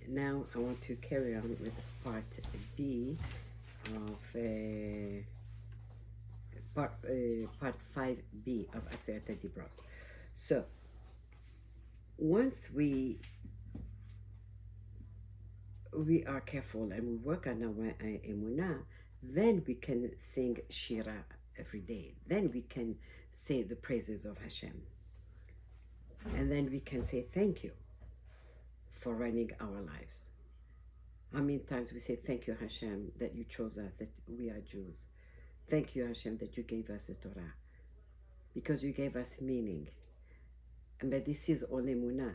Now I want to carry on with part B of part 5B of Aseret hadibrot. So once we are careful and we work on our emunah, then we can sing shira every day. Then we can say the praises of Hashem, and then we can say thank you for running our lives. How many times we say thank you Hashem that you chose us, that we are Jews. Thank you Hashem that you gave us the Torah, because you gave us meaning. But this is all emunah.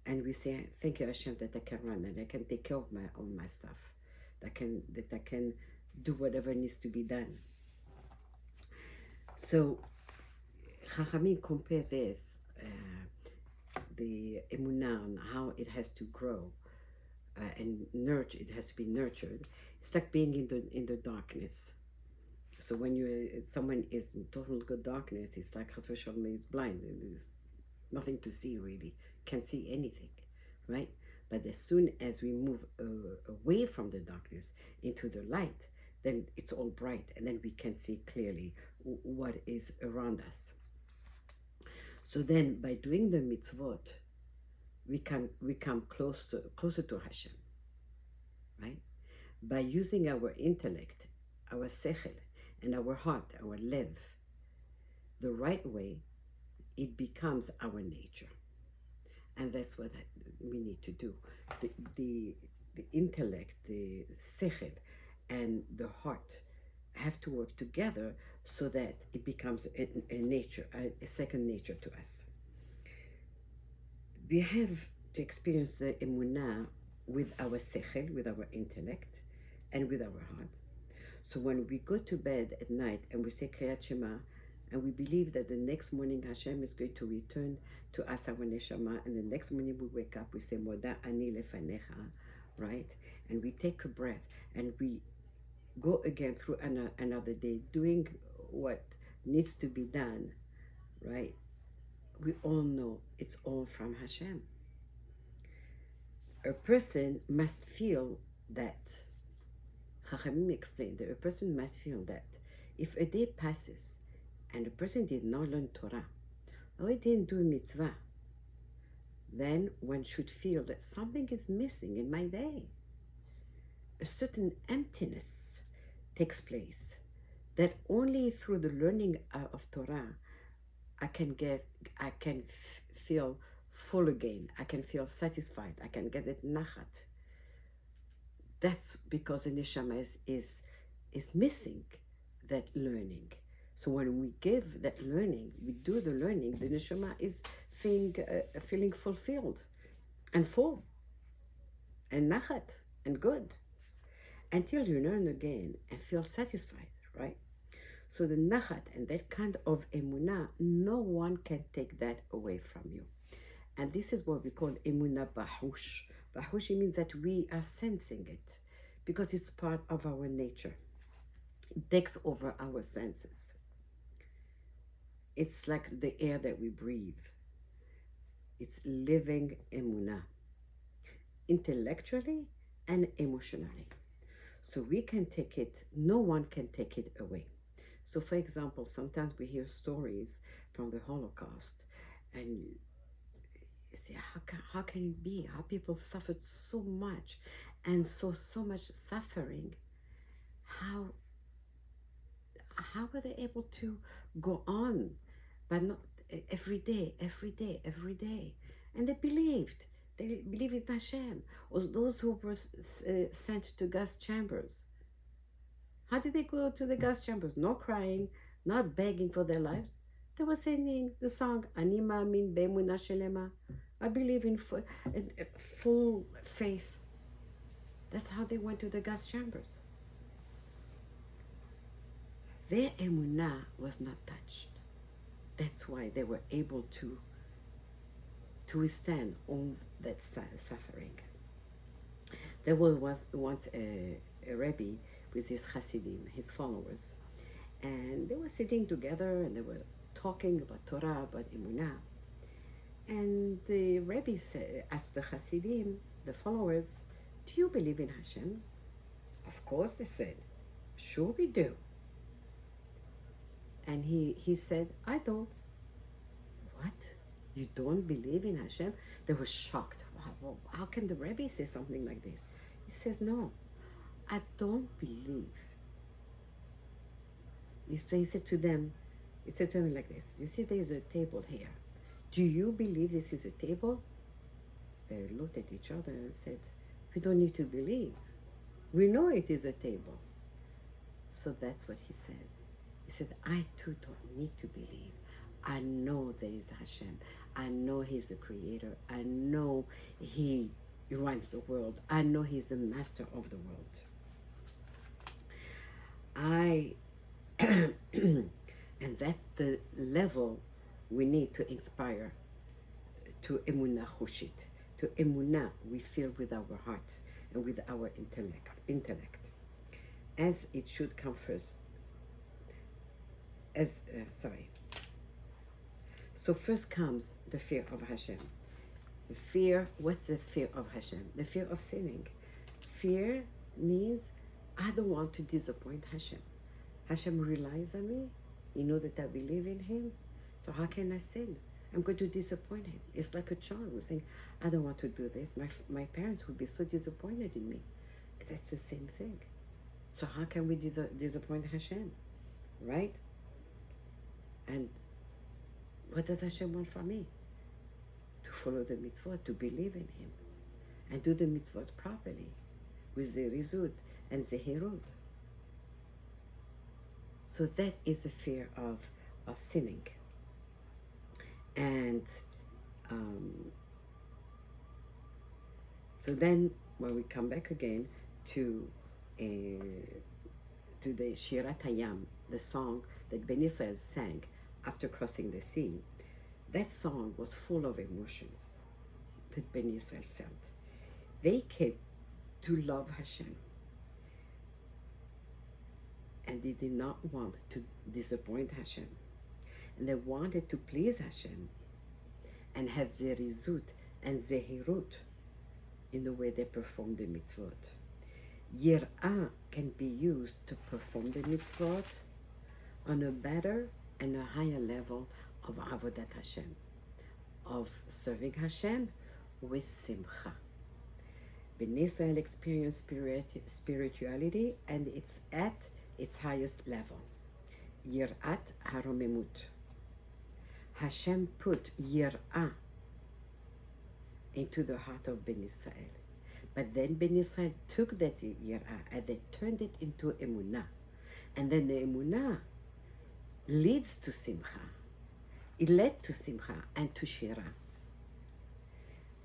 And we say, thank you Hashem that I can run and I can take care of my stuff. That I can do whatever needs to be done. So Chachamim compare this, the emunah, and how it has to grow and nurture. It has to be nurtured. It's like being in the darkness. So when someone is in total good darkness, it's like Chas v'Shalom is blind. There's nothing to see really. Can't see anything, right? But as soon as we move away from the darkness into the light, then it's all bright, and then we can see clearly what is around us. So then, by doing the mitzvot, we come closer to Hashem, right? By using our intellect, our sechel, and our heart, our lev, the right way, it becomes our nature. And that's what we need to do. The intellect, the sechel, and the heart have to work together so that it becomes a nature, a second nature to us. We have to experience the emunah with our sechel, with our intellect, and with our heart. So when we go to bed at night and we say Kriyat Shema, and we believe that the next morning Hashem is going to return to us our neshama, and the next morning we wake up, we say Moda ani lefanecha, right? And we take a breath and we go again through another day doing what needs to be done, right? We all know it's all from Hashem. A person must feel that, Chachamim explained that a person must feel that if a day passes and a person did not learn Torah, or he didn't do mitzvah, then one should feel that something is missing in my day. A certain emptiness takes place, that only through the learning of Torah I can feel full again. I can feel satisfied. I can get that nachat. That's because the neshama is missing that learning. So when we give that learning, we do the learning, the neshama is feeling fulfilled and full and nachat and good until you learn again and feel satisfied, right? So the nachat and that kind of emunah, no one can take that away from you. And this is what we call emunah bahush. Bahush means that we are sensing it because it's part of our nature. It takes over our senses. It's like the air that we breathe. It's living emunah, intellectually and emotionally. So we can take it, no one can take it away. So for example, sometimes we hear stories from the Holocaust and you say, how can it be? How people suffered so much and so much suffering. How were they able to go on, but not every day? And they believed in Hashem. Or those who were sent to gas chambers. How did they go to the gas chambers? Not crying, not begging for their lives. They were singing the song, Ani ma'amin be'emunah shelema. I believe in full faith. That's how they went to the gas chambers. Their emunah was not touched. That's why they were able to withstand all that suffering. There was once a Rebbe with his Hasidim, his followers, and they were sitting together and they were talking about Torah, about emunah. And the Rebbe said, asked the Hasidim, the followers, do you believe in Hashem? Of course, they said. Sure we do. And he said, I don't. What? You don't believe in Hashem? They were shocked. How can the Rebbe say something like this? He says, no, I don't believe. So he said to them like this, you see there's a table here. Do you believe this is a table? They looked at each other and said, we don't need to believe. We know it is a table. So that's what he said. He said, I too don't need to believe. I know there is Hashem. I know He's the creator. I know He runs the world. I know He's the master of the world. And that's the level we need to inspire to emunah chushit. To emunah we feel with our heart and with our intellect. As it should come first. So first comes the fear of Hashem. What's the fear of Hashem? The fear of sinning. Fear means I don't want to disappoint Hashem. Hashem relies on me. He knows that I believe in Him. So how can I sin? I'm going to disappoint Him. It's like a child who's saying, I don't want to do this. My parents would be so disappointed in me. That's the same thing. So how can we disappoint Hashem? Right? And what does Hashem want from me? To follow the mitzvot, to believe in Him, and do the mitzvot properly, with zerizut and zehirut. So that is the fear of sinning. And so then when we come back again to the Shirat Hayam, the song that Ben Israel sang after crossing the sea, that song was full of emotions that Ben Israel felt. They came to love Hashem, and they did not want to disappoint Hashem, and they wanted to please Hashem and have zerizut and zehirut in the way they perform the mitzvot. Yir'ah can be used to perform the mitzvot on a better and a higher level of avodat Hashem, of serving Hashem with simcha. Ben Israel experienced spirituality, and it's at its highest level. Yirat haromemut. Hashem put yir'ah into the heart of Ben Israel. But then Ben Israel took that yir'ah and they turned it into emunah. And then the emunah leads to simcha. It led to simcha and to shira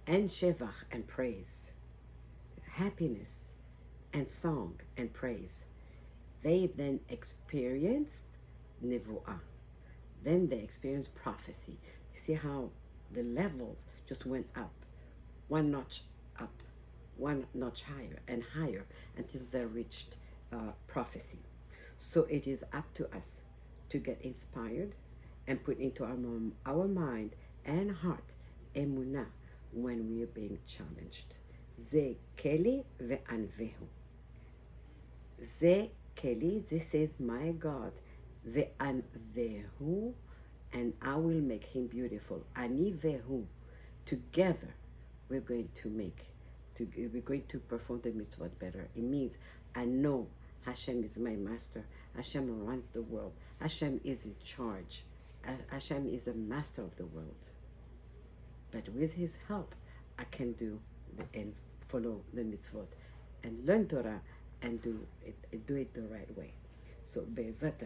and shevach and praise, happiness and song and praise. They then experienced nevuah. Then they experienced prophecy. You see how the levels just went up, one notch up, one notch higher and higher until they reached prophecy. So it is up to us to get inspired and put into our mind and heart emunah when we are being challenged. Ze keli ve'anvehu. Ze keli, this is my God, ve'anvehu, and I will make him beautiful. Ani vehu. Together we're going to perform the mitzvot better. It means I know Hashem is my master. Hashem runs the world. Hashem is in charge. Hashem is the master of the world. But with His help, I can do and follow the mitzvot and learn Torah and do it the right way. So Be'ezrat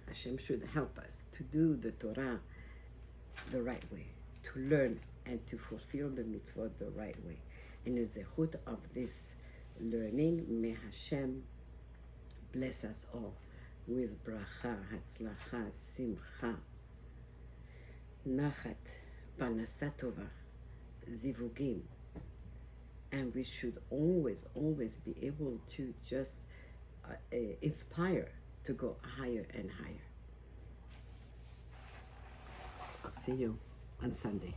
Hashem should help us to do the Torah the right way, to learn and to fulfill the mitzvot the right way. And the zechut of this learning, may Hashem bless us all with bracha, hatzlacha, simcha, nachat, parnasa tova, zivugim. And we should always be able to just inspire to go higher and higher. I'll see you on Sunday.